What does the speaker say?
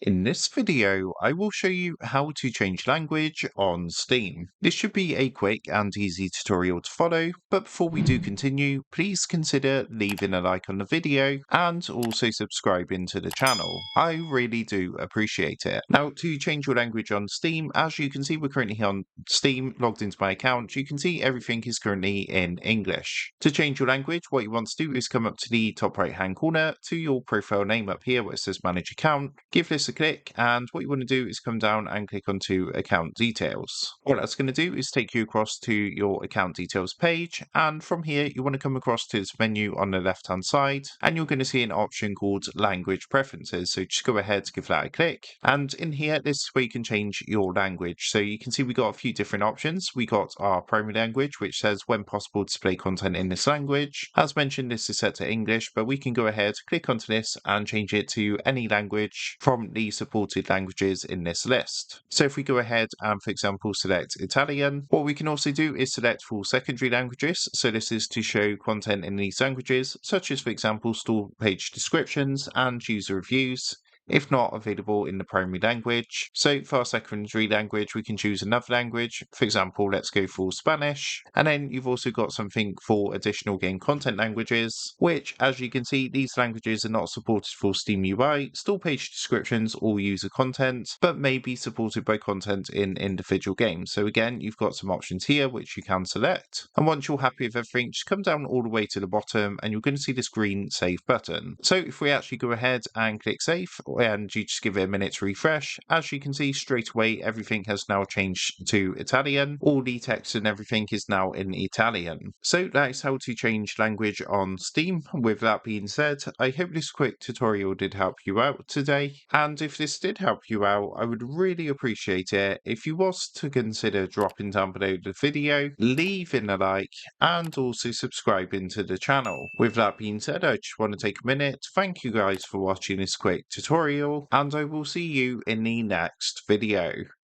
In this video, I will show you how to change language on Steam. This should be a quick and easy tutorial to follow, but before we do continue, please consider leaving a like on the video and also subscribing to the channel. I really do appreciate it. Now, to change your language on Steam, as you can see, we're currently on Steam, logged into my account. You can see everything is currently in English. To change your language, what you want to do is come up to the top right hand corner to your profile name up here where it says manage account. Give this a click, and what you want to do is come down and click onto account details. What that's going to do is take you across to your account details page, and from here you want to come across to this menu on the left hand side, and you're going to see an option called language preferences. So just go ahead, give that a click, and in here this is where you can change your language. So you can see we got a few different options. We got our primary language, which says when possible display content in this language. As mentioned, this is set to English, but we can go ahead, click onto this and change it to any language from the supported languages in this list. So if we go ahead and, for example, select Italian, what we can also do is select for secondary languages. So this is to show content in these languages, such as, for example, store page descriptions and user reviews, if not available in the primary language. So for our secondary language, we can choose another language. For example, let's go for Spanish. And then you've also got something for additional game content languages, which, as you can see, these languages are not supported for Steam UI, store page descriptions, or user content, but may be supported by content in individual games. So again, you've got some options here which you can select. And once you're happy with everything, just come down all the way to the bottom and you're going to see this green save button. So if we actually go ahead and click save, and you just give it a minute to refresh, as you can see straight away everything has now changed to Italian. All the text and everything is now in Italian. So that is how to change language on Steam. With that being said, I hope this quick tutorial did help you out today, and if this did help you out, I would really appreciate it if you was to consider dropping down below the video, leaving a like, and also subscribing to the channel. With that being said, I just want to take a minute to thank you guys for watching this quick tutorial, and I will see you in the next video.